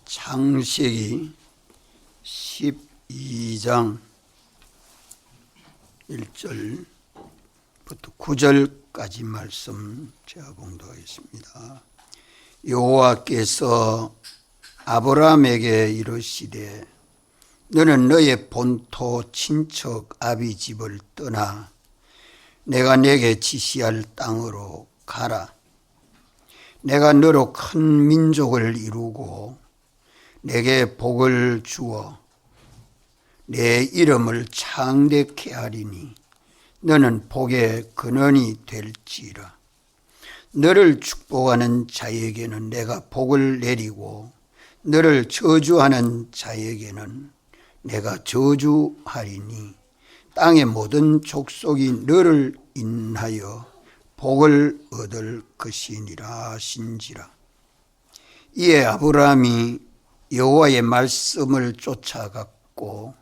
창세기 12장 1절부터 9절까지 말씀 제가 봉독하겠습니다. 여호와께서 아브라함에게 이르시되 너는 너의 본토 친척 아비 집을 떠나 내가 내게 지시할 땅으로 가라. 내가 너로 큰 민족을 이루고 내게 복을 주어 내 이름을 창대케 하리니 너는 복의 근원이 될지라. 너를 축복하는 자에게는 내가 복을 내리고 너를 저주하는 자에게는 내가 저주하리니 땅의 모든 족속이 너를 인하여 복을 얻을 것이니라 하신지라. 이에 아브라함이 여호와의 말씀을 쫓아갔고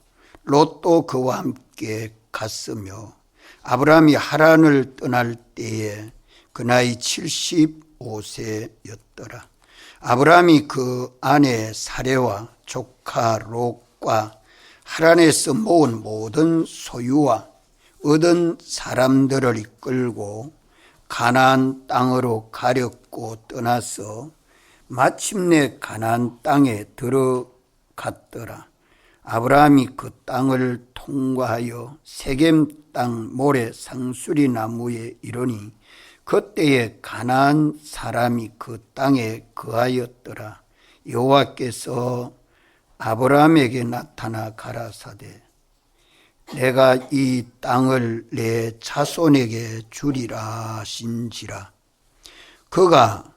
롯도 그와 함께 갔으며 아브라함이 하란을 떠날 때에 그 나이 75세였더라. 아브라함이 그 아내 사레와 조카 롯과 하란에서 모은 모든 소유와 얻은 사람들을 이끌고 가나안 땅으로 가렸고 떠나서 마침내 가나안 땅에 들어갔더라. 아브라함이 그 땅을 통과하여 세겜 땅 모래 상수리 나무에 이르니 그때에 가나안 사람이 그 땅에 거하였더라. 여호와께서 아브라함에게 나타나 가라사대 내가 이 땅을 내 자손에게 주리라 하신지라. 그가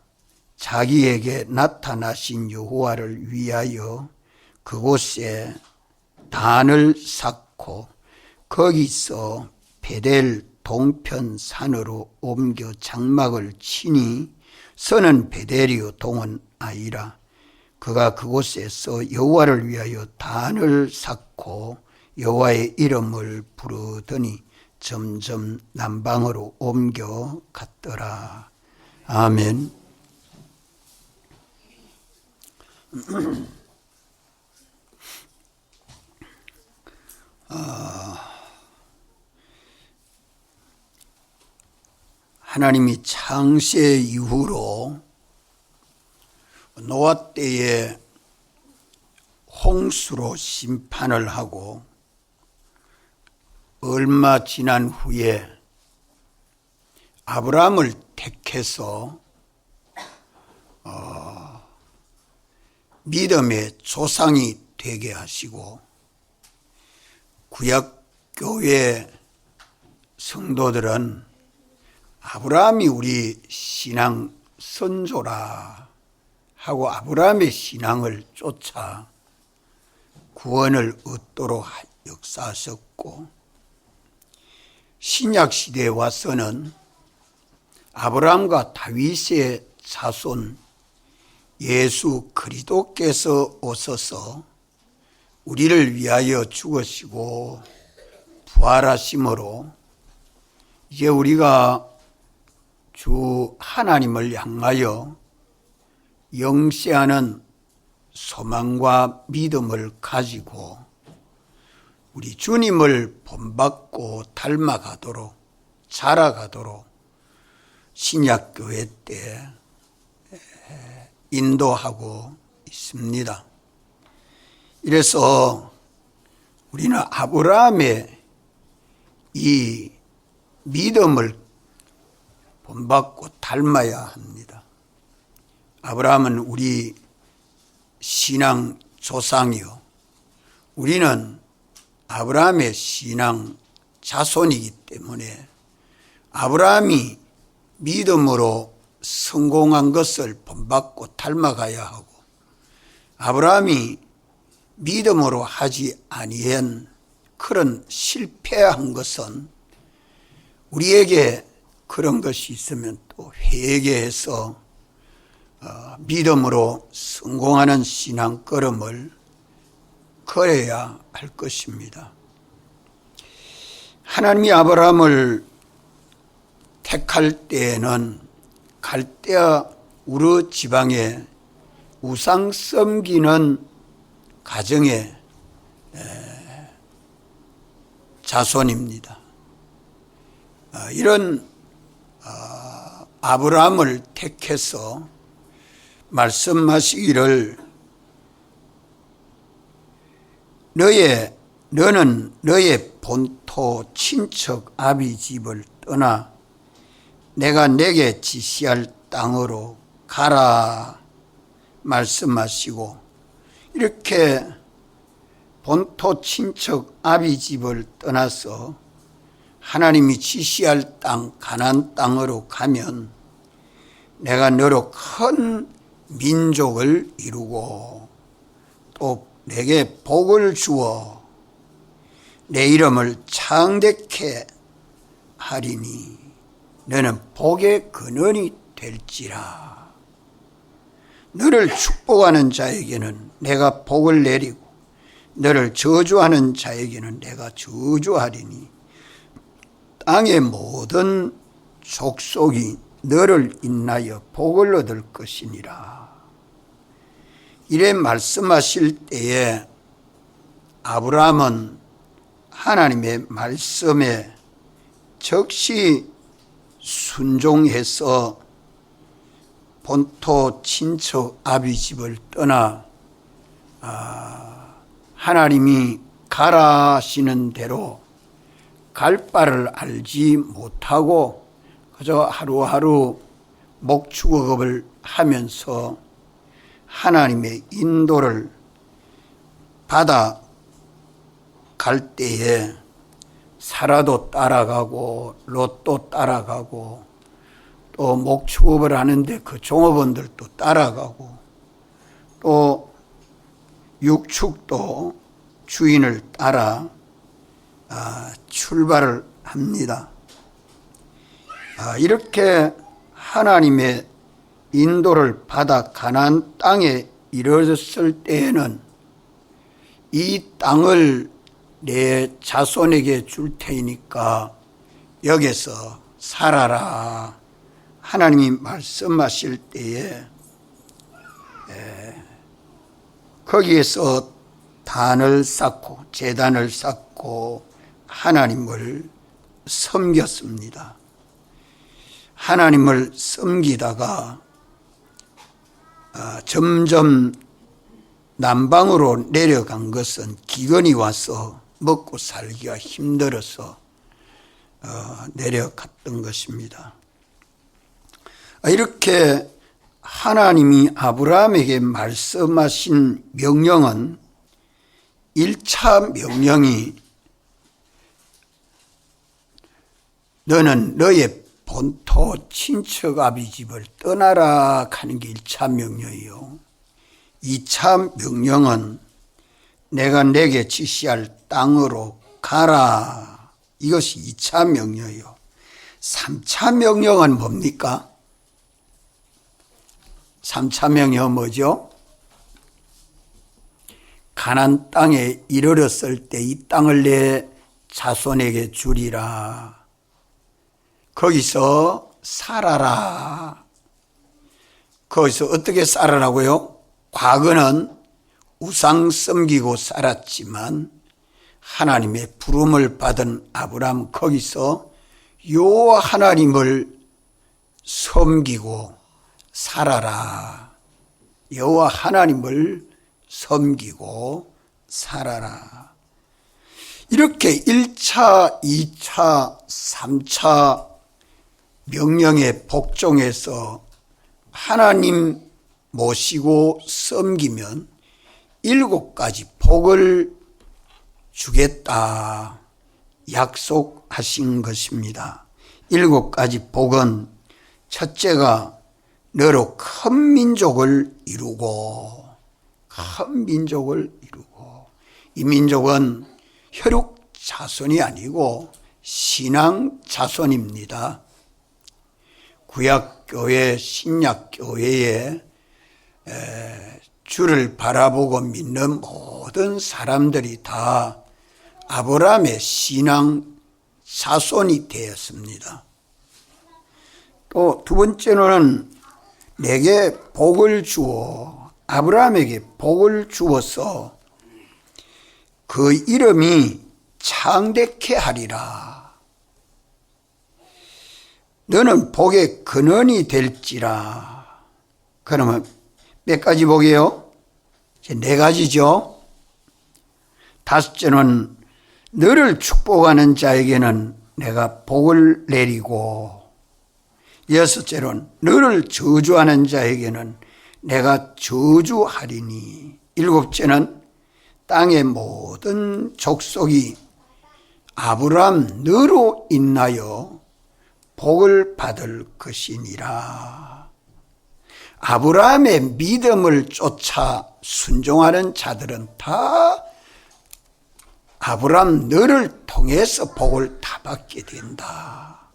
자기에게 나타나신 여호와를 위하여 그곳에 단을 쌓고 거기서 베델 동편 산으로 옮겨 장막을 치니 서는 베델이요 동은 아이라. 그가 그곳에서 여호와를 위하여 단을 쌓고 여호와의 이름을 부르더니 점점 남방으로 옮겨 갔더라. 아멘. 하나님이 창세 이후로 노아 때에 홍수로 심판을 하고 얼마 지난 후에 아브라함을 택해서 믿음의 조상이 되게 하시고 구약교회 성도들은 아브라함이 우리 신앙 선조라 하고 아브라함의 신앙을 쫓아 구원을 얻도록 역사하셨고 신약시대에 와서는 아브라함과 다윗의 자손 예수 그리스도께서 오셔서 우리를 위하여 죽으시고 부활하심으로 이제 우리가 주 하나님을 향하여 영세하는 소망과 믿음을 가지고 우리 주님을 본받고 닮아가도록 자라가도록 신약교회 때 인도하고 있습니다. 이래서 우리는 아브라함의 이 믿음을 본받고 닮아야 합니다. 아브라함은 우리 신앙 조상이요 우리는 아브라함의 신앙 자손이기 때문에 아브라함이 믿음으로 성공한 것을 본받고 닮아가야 하고 아브라함이 믿음으로 하지 아니한 그런 실패한 것은 우리에게 그런 것이 있으면 또 회개해서 믿음으로 성공하는 신앙 걸음을 걸어야 할 것입니다. 하나님이 아브라함을 택할 때에는 갈대아 우르 지방에 우상 섬기는 가정의 자손입니다. 이런 아브라함을 택해서 말씀하시기를 너는 너의 본토 친척 아비 집을 떠나 내가 내게 지시할 땅으로 가라 말씀하시고, 이렇게 본토 친척 아비 집을 떠나서 하나님이 지시할 땅 가나안 땅으로 가면 내가 너로 큰 민족을 이루고 또 내게 복을 주어 내 이름을 창대케 하리니 너는 복의 근원이 될지라. 너를 축복하는 자에게는 내가 복을 내리고 너를 저주하는 자에게는 내가 저주하리니 땅의 모든 족속이 너를 인하여 복을 얻을 것이니라. 이래 말씀하실 때에 아브라함은 하나님의 말씀에 즉시 순종해서 본토 친척 아비 집을 떠나 하나님이 가라 하시는 대로 갈 바를 알지 못하고 그저 하루하루 목축업을 하면서 하나님의 인도를 받아 갈 때에 사라도 따라가고 롯도 따라가고 또 목축업을 하는데 그 종업원들도 따라가고 또 육축도 주인을 따라 출발을 합니다. 이렇게 하나님의 인도를 받아 가나안 땅에 이르렀을 때에는 이 땅을 내 자손에게 줄 테니까 여기서 살아라 하나님이 말씀하실 때에 거기에서 단을 쌓고 제단을 쌓고 하나님을 섬겼습니다. 하나님을 섬기다가 점점 남방으로 내려간 것은 기근이 와서 먹고 살기가 힘들어서 내려갔던 것입니다. 이렇게 하나님이 아브라함에게 말씀하신 명령은 1차 명령이 너는 너의 본토 친척 아비 집을 떠나라 하는 게 1차 명령이요. 2차 명령은 내가 내게 지시할 땅으로 가라. 이것이 2차 명령이요. 3차 명령은 뭡니까? 3차 명령은 뭐죠? 가나안 땅에 이르렀을 때 이 땅을 내 자손에게 주리라. 거기서 살아라. 거기서 어떻게 살아라고요? 과거는 우상 섬기고 살았지만 하나님의 부름을 받은 아브라함 거기서 여호와 하나님을 섬기고 살아라. 여호와 하나님을 섬기고 살아라. 이렇게 1차, 2차, 3차 명령에 복종해서 하나님 모시고 섬기면 7가지 복을 주겠다 약속하신 것입니다. 7가지 복은 첫째가 너로 큰 민족을 이루고, 큰 민족을 이루고, 이 민족은 혈육 자손이 아니고 신앙 자손입니다. 구약교회, 신약교회에 주를 바라보고 믿는 모든 사람들이 다 아브라함의 신앙 자손이 되었습니다. 또 두 번째로는 내게 복을 주어 아브라함에게 복을 주어서 그 이름이 창대케 하리라. 너는 복의 근원이 될지라. 그러면 몇 가지 복이에요? 이제 4가지죠. 다섯째는 너를 축복하는 자에게는 내가 복을 내리고, 여섯째는 너를 저주하는 자에게는 내가 저주하리니, 일곱째는 땅의 모든 족속이 아브라함 너로 인하여 복을 받을 것이니라. 아브라함의 믿음을 쫓아 순종하는 자들은 다 아브라함 너를 통해서 복을 다 받게 된다.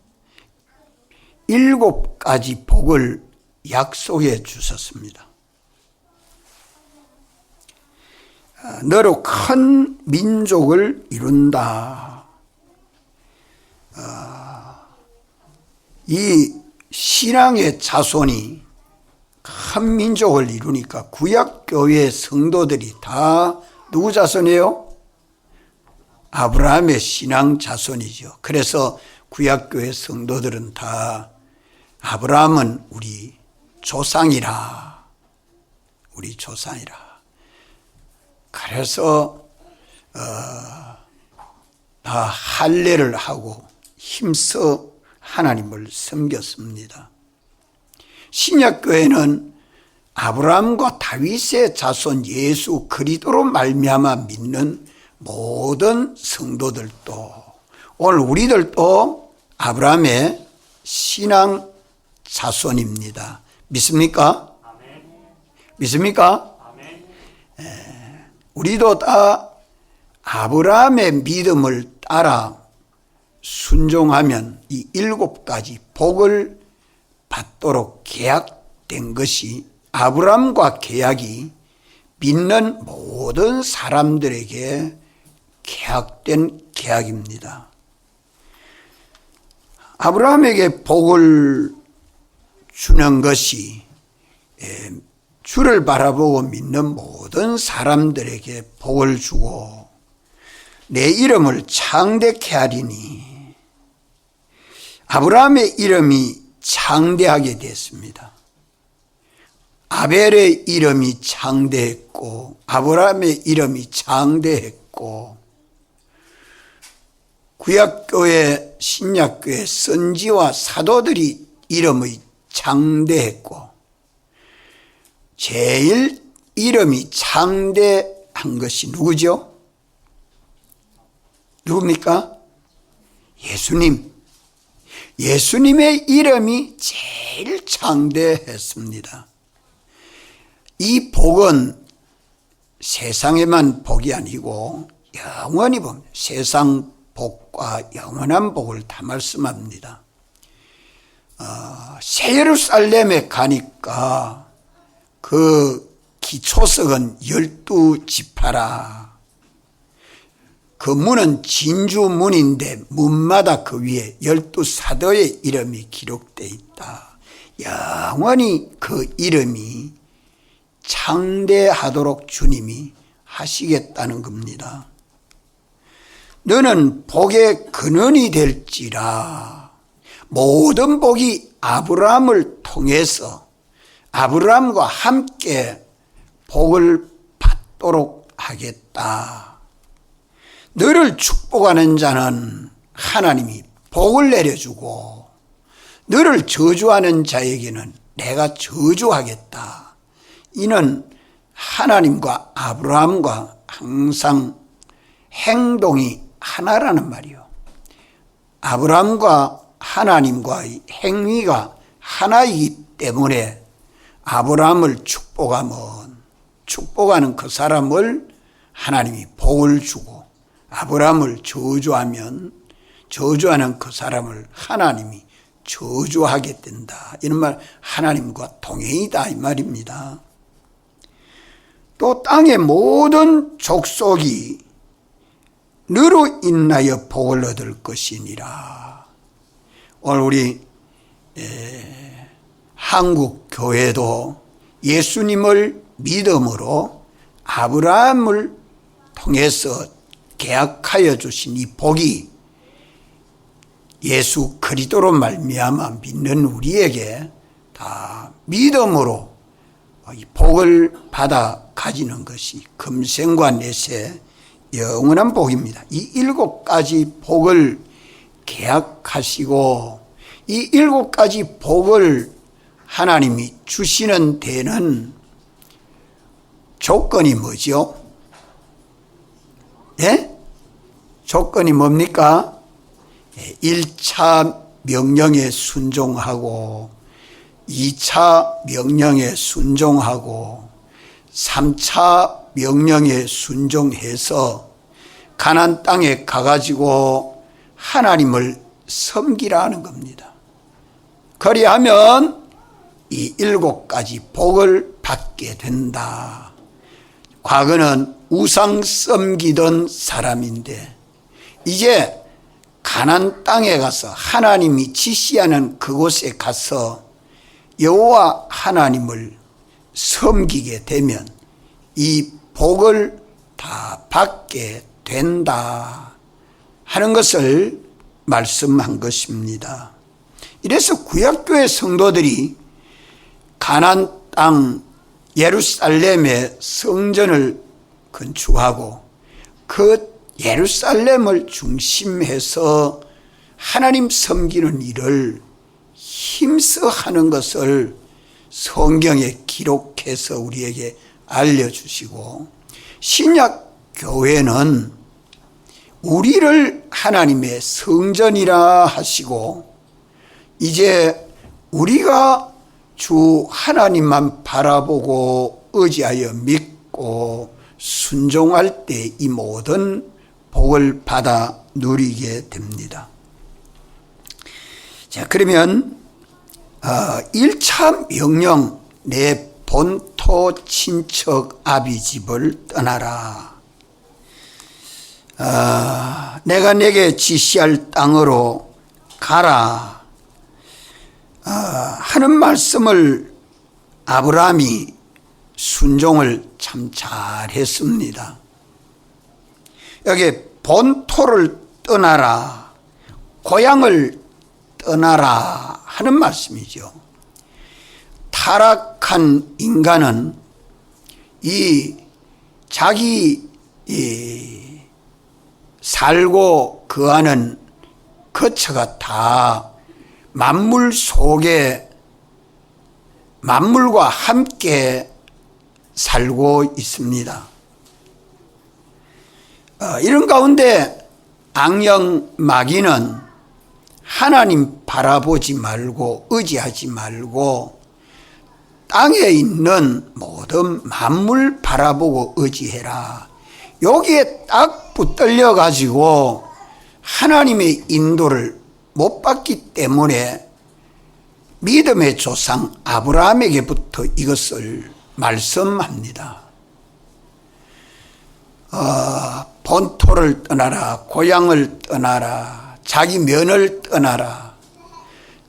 7가지 복을 약속해 주셨습니다. 너로 큰 민족을 이룬다. 이 신앙의 자손이 큰 민족을 이루니까 구약교회 성도들이 다 누구 자손이에요? 아브라함의 신앙 자손이죠. 그래서 구약교회 성도들은 다 아브라함은 우리 조상이라, 우리 조상이라. 그래서 다 할례를 하고 힘써 하나님을 섬겼습니다. 신약교회는 아브라함과 다윗의 자손 예수 그리스도로 말미암아 믿는 모든 성도들도, 오늘 우리들도 아브라함의 신앙 자손입니다. 믿습니까? 믿습니까? 우리도 다 아브라함의 믿음을 따라 순종하면 이 7가지 복을 받도록 계약된 것이, 아브라함과 계약이 믿는 모든 사람들에게 계약된 계약입니다. 아브라함에게 복을 주는 것이 주를 바라보고 믿는 모든 사람들에게 복을 주고 내 이름을 창대케 하리니, 아브라함의 이름이 창대하게 됐습니다. 아벨의 이름이 창대했고 아브라함의 이름이 창대했고, 구약교회 신약교회 선지와 사도들이 이름이 창대했고, 제일 이름이 창대한 것이 누구죠? 누굽니까? 예수님. 예수님의 이름이 제일 창대했습니다. 이 복은 세상에만 복이 아니고 영원히 봅니다. 세상 복과 영원한 복을 다 말씀합니다. 새 예루살렘에 가니까 그 기초석은 12지파라. 그 문은 진주문인데 문마다 그 위에 12사도의 이름이 기록되어 있다. 영원히 그 이름이 창대하도록 주님이 하시겠다는 겁니다. 너는 복의 근원이 될지라. 모든 복이 아브라함을 통해서 아브라함과 함께 복을 받도록 하겠다. 너를 축복하는 자는 하나님이 복을 내려주고 너를 저주하는 자에게는 내가 저주하겠다. 이는 하나님과 아브라함과 항상 행동이 하나라는 말이요. 아브라함과 하나님과의 행위가 하나이기 때문에 아브라함을 축복하면 축복하는 그 사람을 하나님이 복을 주고, 아브라함을 저주하면 저주하는 그 사람을 하나님이 저주하게 된다. 이런 말, 하나님과 동행이다 이 말입니다. 또 땅의 모든 족속이 너로 인하여 복을 얻을 것이니라. 오늘 우리 한국 교회도 예수님을 믿음으로 아브라함을 통해서 계약하여 주신 이 복이 예수 그리스도로 말미암아 믿는 우리에게 다 믿음으로 이 복을 받아 가지는 것이 금생과 내세 영원한 복입니다. 이 7가지 복을 계약하시고 이 7가지 복을 하나님이 주시는 데는 조건이 뭐죠? 예? 조건이 뭡니까? 1차 명령에 순종하고 2차 명령에 순종하고 3차 명령에 순종해서 가나안 땅에 가가지고 하나님을 섬기라는 겁니다. 그리하면 이 7가지 복을 받게 된다. 과거는 우상 섬기던 사람인데 이제 가나안 땅에 가서 하나님이 지시하는 그곳에 가서 여호와 하나님을 섬기게 되면 이 복을 다 받게 된다 하는 것을 말씀한 것입니다. 이래서 구약교회 성도들이 가나안 땅 예루살렘의 성전을 건축하고 그 예루살렘을 중심해서 하나님 섬기는 일을 힘써 하는 것을 성경에 기록해서 우리에게 알려주시고, 신약 교회는 우리를 하나님의 성전이라 하시고 이제 우리가 주 하나님만 바라보고 의지하여 믿고 순종할 때 이 모든 복을 받아 누리게 됩니다. 자, 그러면 1차 명령, 내 본토 친척 아비 집을 떠나라. 내가 내게 지시할 땅으로 가라 하는 말씀을 아브라함이 순종을 참 잘했습니다. 여기 본토를 떠나라, 고향을 떠나라 하는 말씀이죠. 타락한 인간은 자기 살고 거하는 거처가 다 만물 속에 만물과 함께 살고 있습니다. 이런 가운데 악령 마귀는 하나님 바라보지 말고 의지하지 말고 땅에 있는 모든 만물 바라보고 의지해라. 여기에 딱 붙들려 가지고 하나님의 인도를 못 받기 때문에 믿음의 조상 아브라함에게부터 이것을 말씀합니다. 본토를 떠나라, 고향을 떠나라, 자기 면을 떠나라,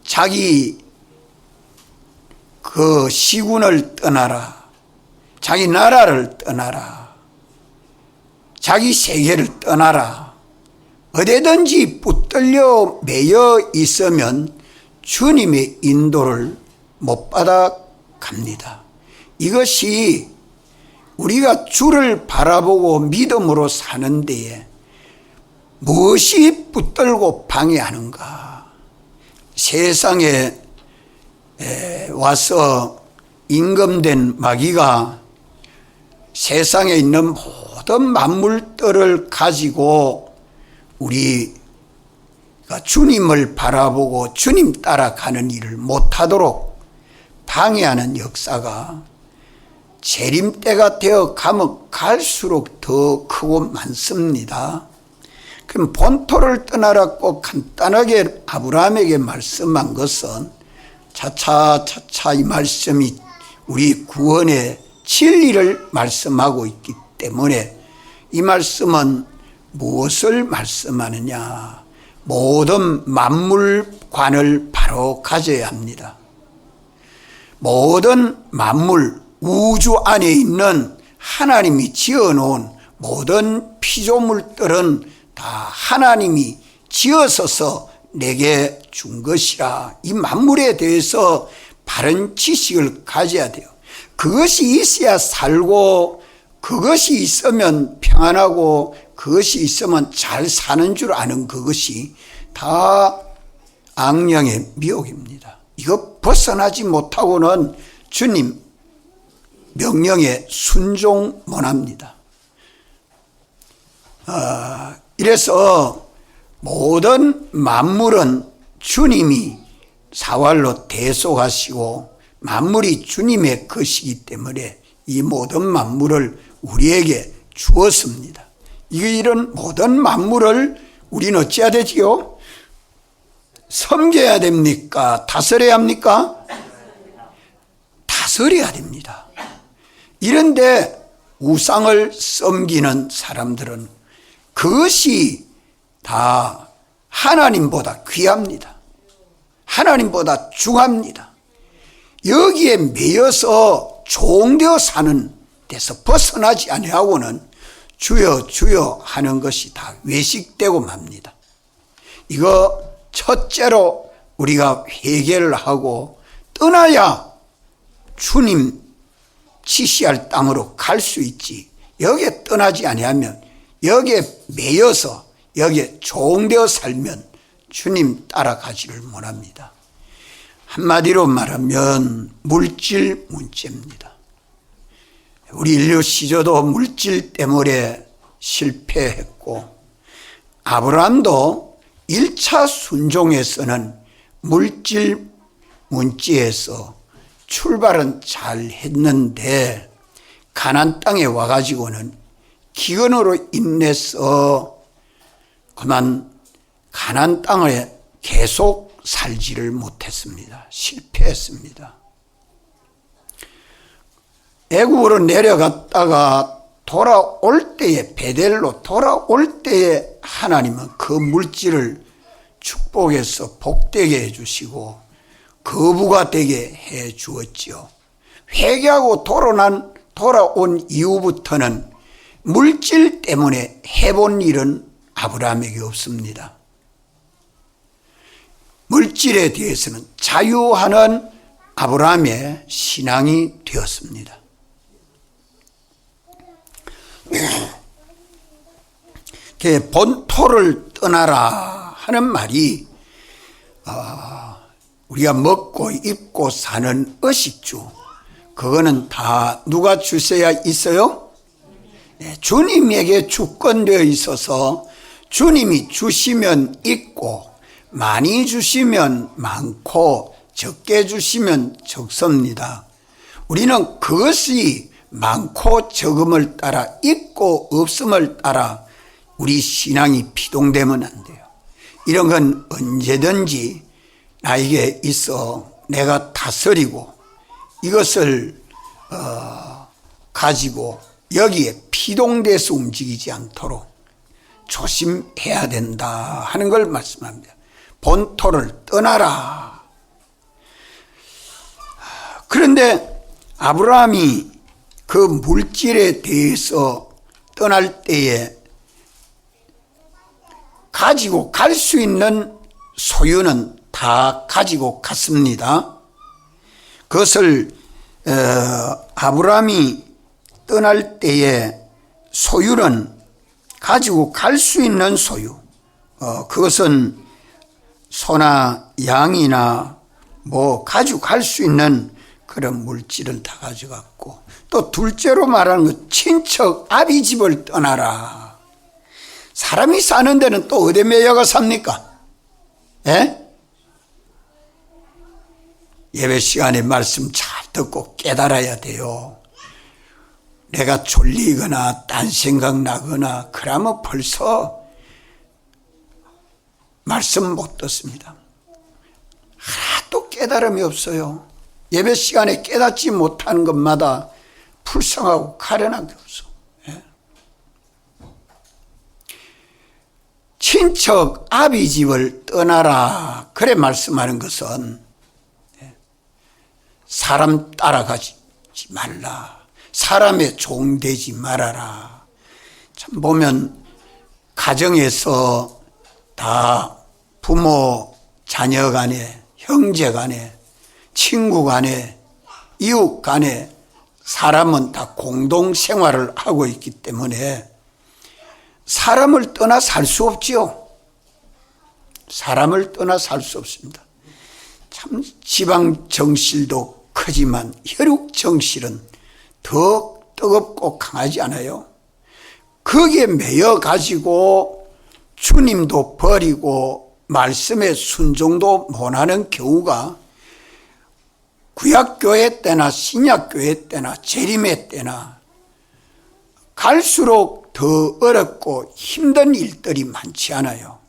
자기 그 시군을 떠나라, 자기 나라를 떠나라, 자기 세계를 떠나라. 어디든지 붙들려 매여 있으면 주님의 인도를 못 받아 갑니다. 이것이 우리가 주를 바라보고 믿음으로 사는 데에 무엇이 붙들고 방해하는가? 세상에 와서 임금된 마귀가 세상에 있는 모든 만물들을 가지고 우리가 주님을 바라보고 주님 따라가는 일을 못하도록 방해하는 역사가 재림 때가 되어 가면 갈수록 더 크고 많습니다. 그럼 본토를 떠나라 꼭 간단하게 아브라함에게 말씀한 것은 차차 이 말씀이 우리 구원의 진리를 말씀하고 있기 때문에 이 말씀은 무엇을 말씀하느냐? 모든 만물관을 바로 가져야 합니다. 모든 만물, 우주 안에 있는 하나님이 지어놓은 모든 피조물들은 다 하나님이 지어서서 내게 준 것이라. 이 만물에 대해서 바른 지식을 가져야 돼요. 그것이 있어야 살고, 그것이 있으면 평안하고, 그것이 있으면 잘 사는 줄 아는 그것이 다 악령의 미혹입니다. 이거 벗어나지 못하고는 주님 명령에 순종 못합니다. 이래서 모든 만물은 주님이 사활로 대속하시고 만물이 주님의 것이기 때문에 이 모든 만물을 우리에게 주었습니다. 이런 모든 만물을 우리는 어찌해야 되지요? 섬겨야 됩니까? 다스려야 합니까? 다스려야 됩니다. 이런데 우상을 섬기는 사람들은 그것이 다 하나님보다 귀합니다. 하나님보다 중합니다. 여기에 매여서 종되어 사는 데서 벗어나지 아니하고는 주여 주여 하는 것이 다 외식되고 맙니다. 이거 첫째로 우리가 회개를 하고 떠나야 주님 지시할 땅으로 갈 수 있지. 여기에 떠나지 아니하면, 여기에 매여서 여기에 종되어 살면 주님 따라가지를 못합니다. 한마디로 말하면 물질 문제입니다. 우리 인류 시조도 물질 때문에 실패했고, 아브라함도 1차 순종에서는 물질 문제에서 출발은 잘 했는데 가나안 땅에 와가지고는 기근으로 인해서 그만 가나안 땅에 계속 살지를 못했습니다. 실패했습니다. 애국으로 내려갔다가 돌아올 때에, 베델로 돌아올 때에 하나님은 그 물질을 축복해서 복되게 해주시고 거부가 되게 해 주었지요. 회개하고 돌아온 이후부터는 물질 때문에 해본 일은 아브라함에게 없습니다. 물질에 대해서는 자유하는 아브라함의 신앙이 되었습니다. 본토를 떠나라 하는 말이 우리가 먹고 입고 사는 의식주, 그거는 다 누가 주셔야 있어요? 주님에게 주권되어 있어서 주님이 주시면 있고, 많이 주시면 많고 적게 주시면 적습니다. 우리는 그것이 많고 적음을 따라, 있고 없음을 따라 우리 신앙이 비동되면 안 돼요. 이런 건 언제든지 나에게 있어 내가 다스리고 이것을 가지고 여기에 피동돼서 움직이지 않도록 조심해야 된다 하는 걸 말씀합니다. 본토를 떠나라. 그런데 아브라함이 그 물질에 대해서 떠날 때에 가지고 갈 수 있는 소유는 다 가지고 갔습니다. 그것을 아브라함이 떠날 때에 소유는 가지고 갈 수 있는 소유, 그것은 소나 양이나 뭐 가지고 갈 수 있는 그런 물질을 다 가져갔고, 또 둘째로 말하는 것, 친척 아비 집을 떠나라. 사람이 사는 데는 또 어디 매여가 삽니까? 예배 시간에 말씀 잘 듣고 깨달아야 돼요. 내가 졸리거나 딴 생각 나거나 그러면 벌써 말씀 못 듣습니다. 하나도 깨달음이 없어요. 예배 시간에 깨닫지 못하는 것마다 불쌍하고 가련한 게 없어. 친척 아비 집을 떠나라 그래 말씀하는 것은 사람 따라가지 말라. 사람의 종 되지 말아라. 참 보면 가정에서 다 부모 자녀 간에, 형제 간에, 친구 간에, 이웃 간에 사람은 다 공동 생활을 하고 있기 때문에 사람을 떠나 살 수 없지요. 사람을 떠나 살 수 없습니다. 참 지방 정실도 크지만 혈육 정실은 더 뜨겁고 강하지 않아요? 거기에 매여 가지고 주님도 버리고 말씀에 순종도 못하는 경우가 구약교회 때나 신약교회 때나 재림의 때나 갈수록 더 어렵고 힘든 일들이 많지 않아요.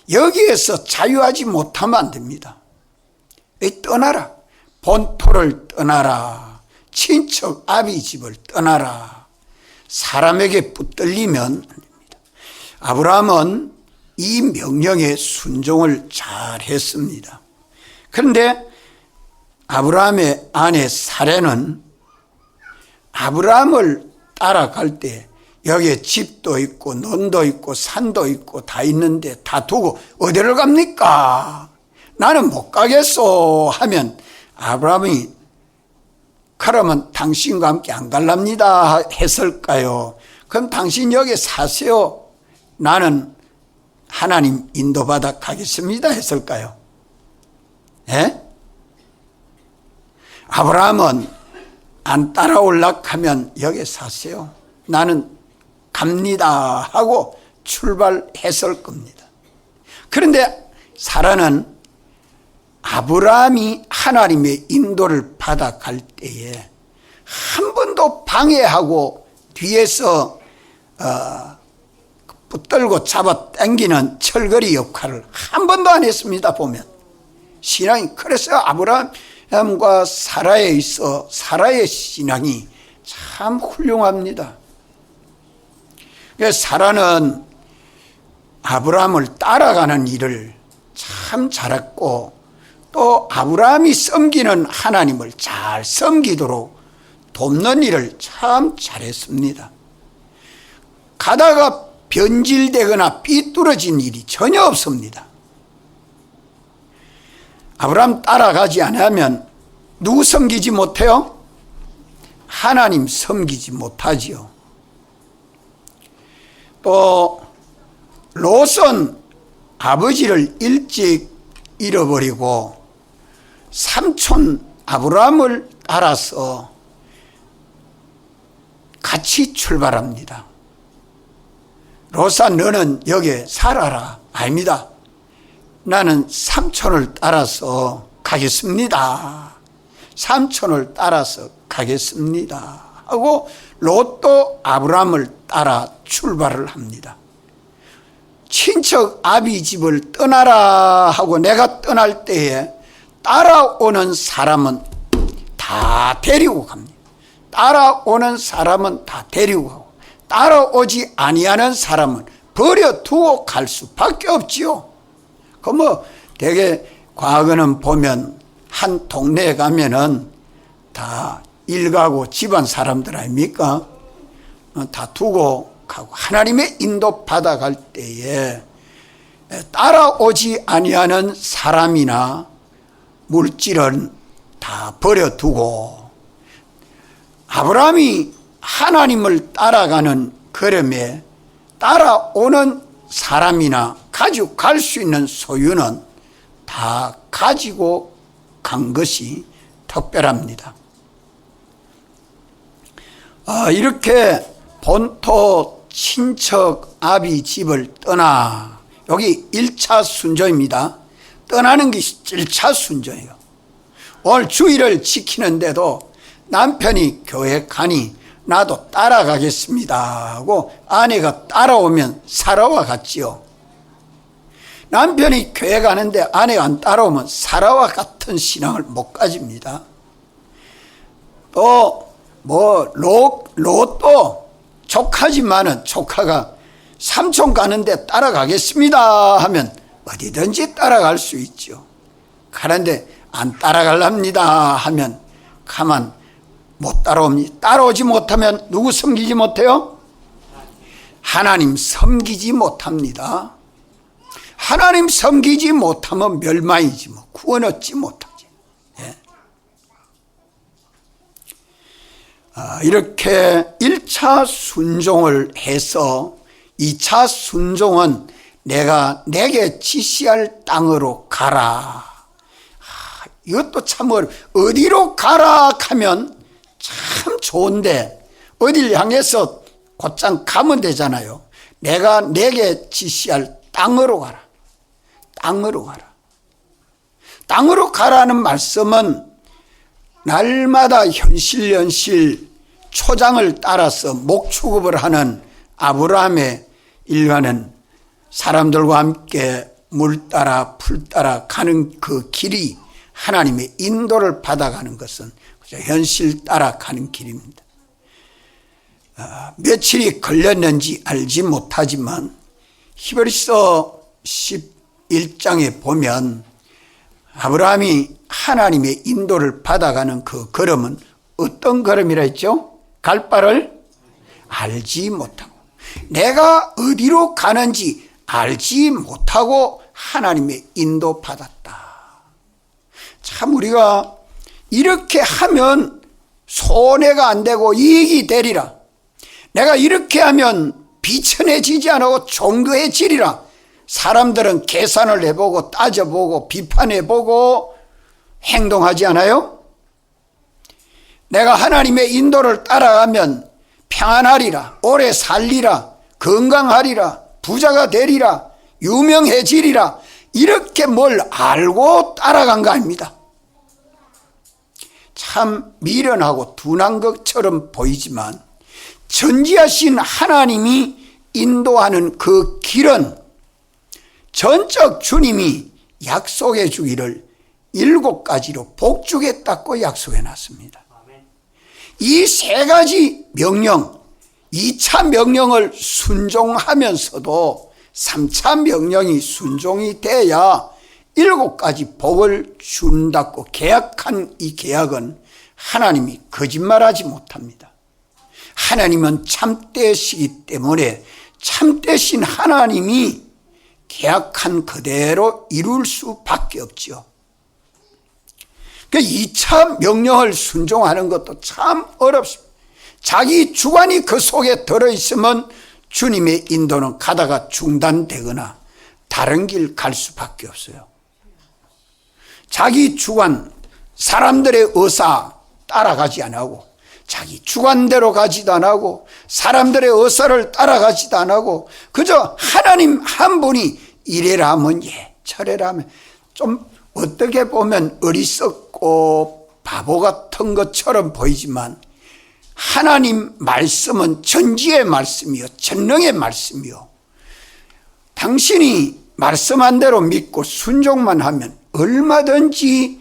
여기에서 자유하지 못하면 안 됩니다. 떠나라. 본토를 떠나라. 친척 아비 집을 떠나라. 사람에게 붙들리면 안 됩니다. 아브라함은 이 명령에 순종을 잘 했습니다. 그런데 아브라함의 아내 사레는 아브라함을 따라갈 때 여기에 집도 있고 논도 있고 산도 있고 다 있는데 다 두고 어디를 갑니까? 나는 못 가겠소 하면 아브라함이 그러면 당신과 함께 안 갈랍니다 했을까요? 그럼 당신 여기 사세요. 나는 하나님 인도받아 가겠습니다 했을까요? 예? 아브라함은 안 따라올라 하면 여기 사세요. 나는 갑니다 하고 출발했을 겁니다. 그런데 사라는 아브라함이 하나님의 인도를 받아갈 때에 한 번도 방해하고 뒤에서 붙들고 잡아 당기는 철거리 역할을 한 번도 안 했습니다. 보면 신앙이, 그래서 아브라함과 사라에 있어 사라의 신앙이 참 훌륭합니다. 사라는 아브라함을 따라가는 일을 참 잘했고 또 아브라함이 섬기는 하나님을 잘 섬기도록 돕는 일을 참 잘했습니다. 가다가 변질되거나 삐뚤어진 일이 전혀 없습니다. 아브라함 따라가지 않으면 누구 섬기지 못해요? 하나님 섬기지 못하지요. 또 롯은 아버지를 일찍 잃어버리고 삼촌 아브라함을 따라서 같이 출발합니다. 롯아, 너는 여기에 살아라. 아닙니다. 나는 삼촌을 따라서 가겠습니다. 삼촌을 따라서 가겠습니다 하고 롯도 아브라함을 따라 출발을 합니다. 친척 아비 집을 떠나라 하고 내가 떠날 때에 따라오는 사람은 다 데리고 갑니다. 따라오는 사람은 다 데리고 가고 따라오지 아니하는 사람은 버려두고 갈 수밖에 없지요. 그 뭐 되게 과거는 보면 한 동네에 가면은 다 일가구 집안 사람들 아닙니까? 다 두고 가고 하나님의 인도 받아갈 때에 따라오지 아니하는 사람이나 물질은 다 버려두고 아브라함이 하나님을 따라가는 걸음에 따라오는 사람이나 가지고 갈 수 있는 소유는 다 가지고 간 것이 특별합니다. 이렇게 본토 친척 아비 집을 떠나, 여기 1차 순종입니다. 떠나는 것이 1차 순종이에요. 오늘 주일을 지키는데도 남편이 교회 가니 나도 따라가겠습니다 하고 아내가 따라오면 사라와 같지요. 남편이 교회 가는데 아내가 안 따라오면 사라와 같은 신앙을 못 가집니다. 또 롯도 조카지만은 조카가 삼촌 가는데 따라가겠습니다 하면 어디든지 따라갈 수 있죠. 가는데 안 따라갈랍니다 하면 가만 못 따라옵니다. 따라오지 못하면 누구 섬기지 못해요? 하나님 섬기지 못합니다. 하나님 섬기지 못하면 멸망이지 뭐 구원 얻지 못하지. 예. 이렇게 1차 순종을 해서 2차 순종은 내게 지시할 땅으로 가라. 이것도 참 어디로 가라 하면 참 좋은데 어딜 향해서 곧장 가면 되잖아요. 내게 지시할 땅으로 가라. 땅으로 가라. 땅으로 가라는 말씀은 날마다 현실 초장을 따라서 목축업을 하는 아브라함의 일가는 사람들과 함께 물 따라 풀 따라 가는 그 길이 하나님의 인도를 받아가는 것은 현실 따라 가는 길입니다. 며칠이 걸렸는지 알지 못하지만 히브리서 11장에 보면 아브라함이 하나님의 인도를 받아가는 그 걸음은 어떤 걸음이라 했죠? 갈 바를 알지 못하고 내가 어디로 가는지 알지 못하고 하나님의 인도 받았다. 참 우리가 이렇게 하면 손해가 안 되고 이익이 되리라. 내가 이렇게 하면 비천해지지 않고 존귀해지리라. 사람들은 계산을 해보고 따져보고 비판해보고 행동하지 않아요? 내가 하나님의 인도를 따라가면 평안하리라, 오래 살리라, 건강하리라, 부자가 되리라, 유명해지리라. 이렇게 뭘 알고 따라간 거 아닙니다. 참 미련하고 둔한 것처럼 보이지만 전지하신 하나님이 인도하는 그 길은 전적 주님이 약속해 주기를 7가지로 복주겠다고 약속해 놨습니다. 이 3가지 명령, 2차 명령을 순종하면서도 3차 명령이 순종이 돼야 7가지 복을 준다고 계약한 이 계약은 하나님이 거짓말하지 못합니다. 하나님은 참되시기 때문에 참되신 하나님이 계약한 그대로 이룰 수밖에 없죠. 2차 명령을 순종하는 것도 참 어렵습니다. 자기 주관이 그 속에 들어있으면 주님의 인도는 가다가 중단되거나 다른 길 갈 수밖에 없어요. 자기 주관, 사람들의 의사 따라가지 않고 자기 주관대로 가지도 않고 사람들의 의사를 따라가지도 않고 그저 하나님 한 분이 이래라 하면 예, 저래라 하면 좀 어떻게 보면 어리석고 바보 같은 것처럼 보이지만 하나님 말씀은 전지의 말씀이요 전능의 말씀이요 당신이 말씀한 대로 믿고 순종만 하면 얼마든지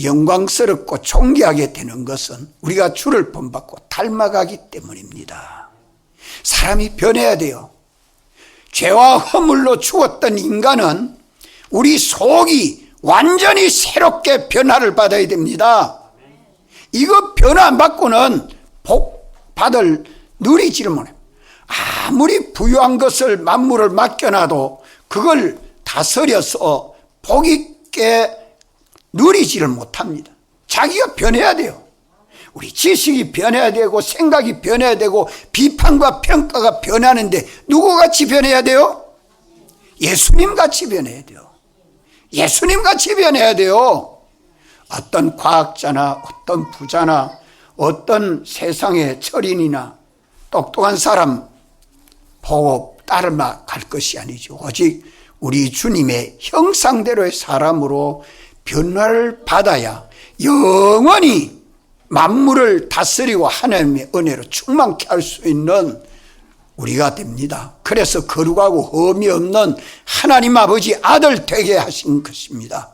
영광스럽고 존귀하게 되는 것은 우리가 주를 본받고 닮아가기 때문입니다. 사람이 변해야 돼요. 죄와 허물로 죽었던 인간은 우리 속이 완전히 새롭게 변화를 받아야 됩니다. 이거 변화 안 받고는 복 받을 누리지를 못해요. 아무리 부유한 것을 만물을 맡겨놔도 그걸 다스려서 복 있게 누리지를 못합니다. 자기가 변해야 돼요. 우리 지식이 변해야 되고 생각이 변해야 되고 비판과 평가가 변하는데 누구같이 변해야 돼요? 예수님같이 변해야 돼요. 예수님같이 변해야 돼요. 어떤 과학자나 어떤 부자나 어떤 세상의 철인이나 똑똑한 사람 보고 따르마 갈 것이 아니죠. 오직 우리 주님의 형상대로의 사람으로 변화를 받아야 영원히 만물을 다스리고 하나님의 은혜로 충만케 할 수 있는 우리가 됩니다. 그래서 거룩하고 흠이 없는 하나님 아버지 아들 되게 하신 것입니다.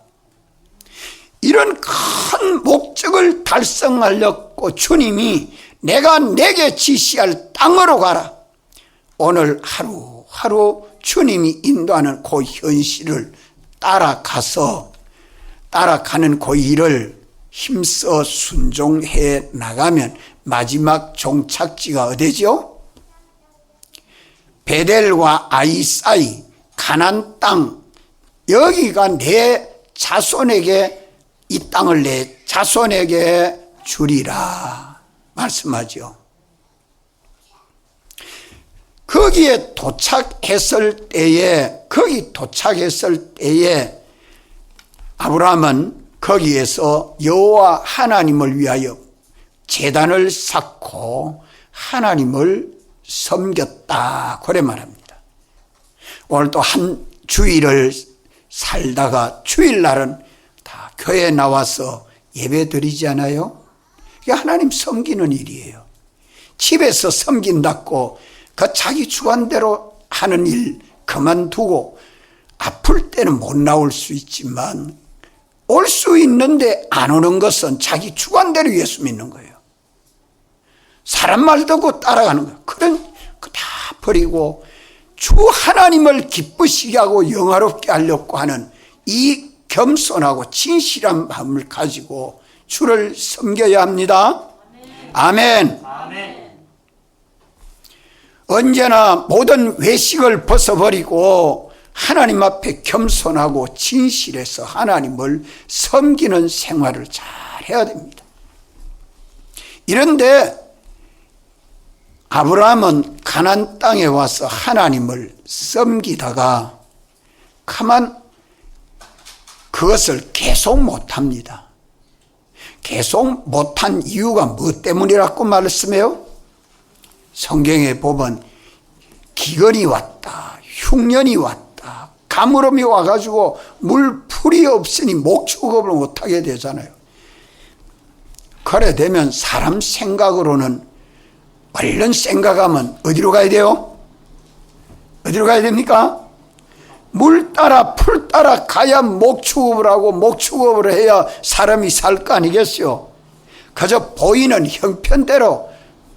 이런 큰 목적을 달성하려고 주님이 내게 지시할 땅으로 가라. 오늘 하루하루 주님이 인도하는 그 현실을 따라가는 그 일을 힘써 순종해 나가면 마지막 종착지가 어디죠? 베델과 아이 사이 가나안 땅, 여기가 내 자손에게, 이 땅을 내 자손에게 주리라 말씀하죠. 거기 도착했을 때에 아브라함은 거기에서 여호와 하나님을 위하여 제단을 쌓고 하나님을 섬겼다, 그래 말합니다. 오늘 또 한 주일을 살다가 주일날은 다 교회에 나와서 예배 드리지 않아요? 이게 하나님 섬기는 일이에요. 집에서 섬긴다고 그 자기 주관대로 하는 일 그만두고, 아플 때는 못 나올 수 있지만 올 수 있는데 안 오는 것은 자기 주관대로 예수 믿는 거예요. 사람 말 듣고 따라가는 거예요. 그런 거 다 버리고 주 하나님을 기쁘시게 하고 영화롭게 하려고 하는 이 겸손하고 진실한 마음을 가지고 주를 섬겨야 합니다. 아멘. 아멘. 언제나 모든 외식을 벗어버리고 하나님 앞에 겸손하고 진실해서 하나님을 섬기는 생활을 잘 해야 됩니다. 이런데 아브라함은 가나안 땅에 와서 하나님을 섬기다가 가만 그것을 계속 못합니다. 계속 못한 이유가 뭐 때문이라고 말씀해요? 성경에 보면 기근이 왔다, 흉년이 왔다, 가물음이 와가지고 물풀이 없으니 목축업을 못하게 되잖아요. 그래 되면 사람 생각으로는 얼른 생각하면 어디로 가야 돼요? 어디로 가야 됩니까? 물 따라 풀 따라 가야 목축업을 하고, 목축업을 해야 사람이 살 거 아니겠어요? 그저 보이는 형편대로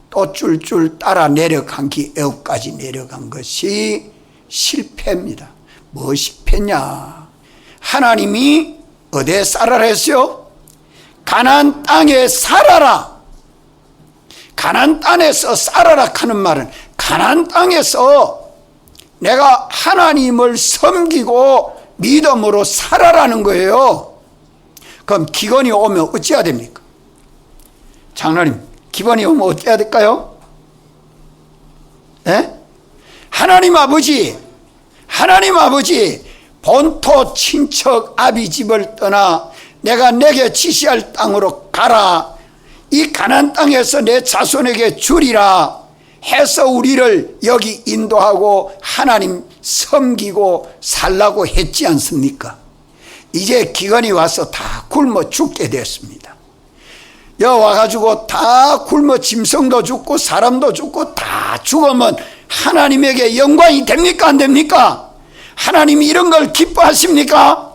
또 쫄쫄 따라 내려간 기 애국까지 내려간 것이 실패입니다. 뭐 실패냐? 하나님이 어디에 살아라 했어요? 가나안 땅에 살아라. 가나안 땅에서 살아라 하는 말은 가나안 땅에서 내가 하나님을 섬기고 믿음으로 살아라는 거예요. 그럼 기근이 오면 어찌해야 됩니까? 장로님, 기근이 오면 어떻게 해야 될까요? 예? 하나님 아버지 본토 친척 아비 집을 떠나 내가 내게 지시할 땅으로 가라. 이 가나안 땅에서 내 자손에게 주리라 해서 우리를 여기 인도하고 하나님 섬기고 살라고 했지 않습니까? 이제 기근이 와서 다 굶어 죽게 됐습니다. 여기 와가지고 다 굶어 짐승도 죽고 사람도 죽고 다 죽으면 하나님에게 영광이 됩니까? 안 됩니까? 하나님이 이런 걸 기뻐하십니까?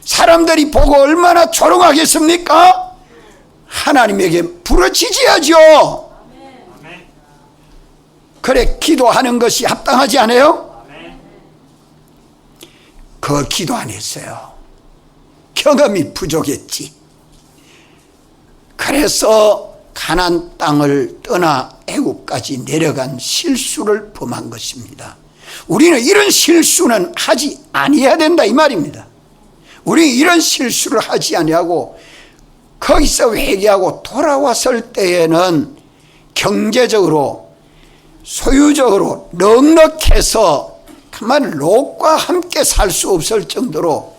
사람들이 보고 얼마나 조롱하겠습니까? 하나님에게 부르짖어야죠. 그래 기도하는 것이 합당하지 않아요? 그 기도 안 했어요. 경험이 부족했지. 그래서 가나안 땅을 떠나 애국까지 내려간 실수를 범한 것입니다. 우리는 이런 실수는 하지 아니해야 된다 이 말입니다. 우리 이런 실수를 하지 아니하고 거기서 회개하고 돌아왔을 때에는 경제적으로 소유적으로 넉넉해서 정말 롯과 함께 살 수 없을 정도로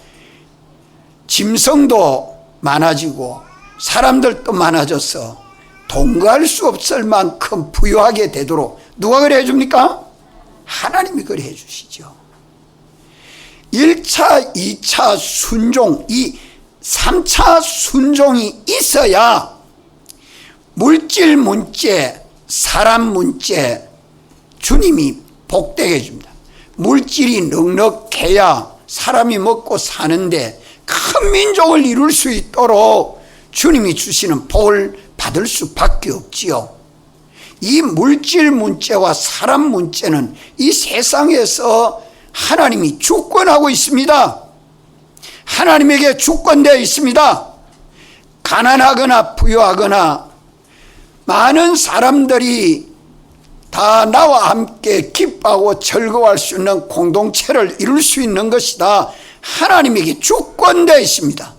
짐승도 많아지고 사람들도 많아져서 동거할 수 없을 만큼 부유하게 되도록 누가 그래 해줍니까? 하나님이 그래 해주시죠. 1차, 2차 순종, 이 3차 순종이 있어야 물질 문제, 사람 문제 주님이 복되게 해줍니다. 물질이 넉넉해야 사람이 먹고 사는데 큰 민족을 이룰 수 있도록 주님이 주시는 복을 받을 수밖에 없지요. 이 물질 문제와 사람 문제는 이 세상에서 하나님이 주권하고 있습니다. 하나님에게 주권되어 있습니다. 가난하거나 부유하거나 많은 사람들이 다 나와 함께 기뻐하고 즐거워할 수 있는 공동체를 이룰 수 있는 것이 다 하나님에게 주권되어 있습니다.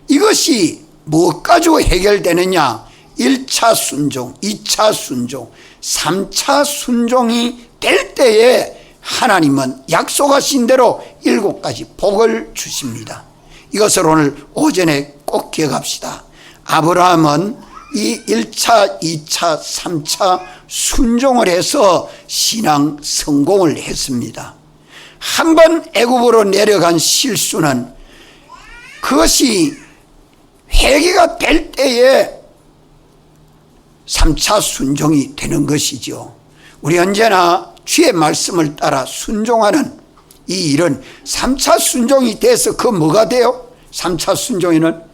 이것이 무엇 가지고 해결되느냐? 1차 순종, 2차 순종, 3차 순종이 될 때에 하나님은 약속하신 대로 7가지 복을 주십니다. 이것을 오늘 오전에 꼭 기억합시다. 아브라함은 이 1차, 2차, 3차 순종을 해서 신앙 성공을 했습니다. 한번 애굽으로 내려간 실수는 그것이 회개가 될 때에 3차 순종이 되는 것이죠. 우리 언제나 주의 말씀을 따라 순종하는 이 일은 3차 순종이 돼서 그 뭐가 돼요? 3차 순종에는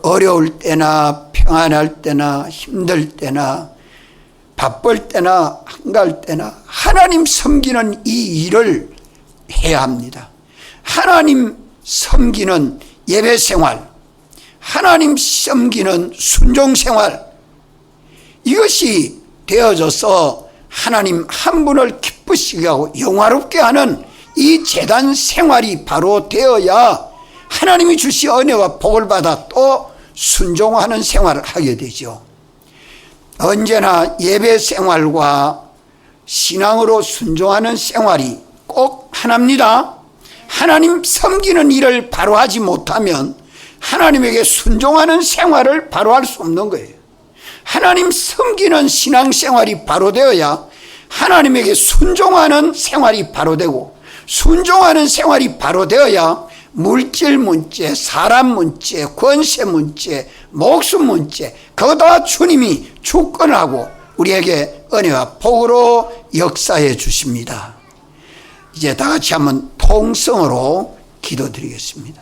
어려울 때나 평안할 때나 힘들 때나 바쁠 때나 한가할 때나 하나님 섬기는 이 일을 해야 합니다. 하나님 섬기는 예배 생활, 하나님 섬기는 순종 생활, 이것이 되어져서 하나님 한 분을 기쁘시게 하고 영화롭게 하는 이 제단 생활이 바로 되어야 하나님이 주신 은혜와 복을 받아 또 순종하는 생활을 하게 되죠. 언제나 예배 생활과 신앙으로 순종하는 생활이 꼭 하나입니다. 하나님 섬기는 일을 바로 하지 못하면 하나님에게 순종하는 생활을 바로 할 수 없는 거예요. 하나님 섬기는 신앙생활이 바로 되어야 하나님에게 순종하는 생활이 바로 되고, 순종하는 생활이 바로 되어야 물질 문제, 사람 문제, 권세 문제, 목숨 문제, 그거 다 주님이 주권하고 우리에게 은혜와 복으로 역사해 주십니다. 이제 다 같이 한번 통성으로 기도드리겠습니다.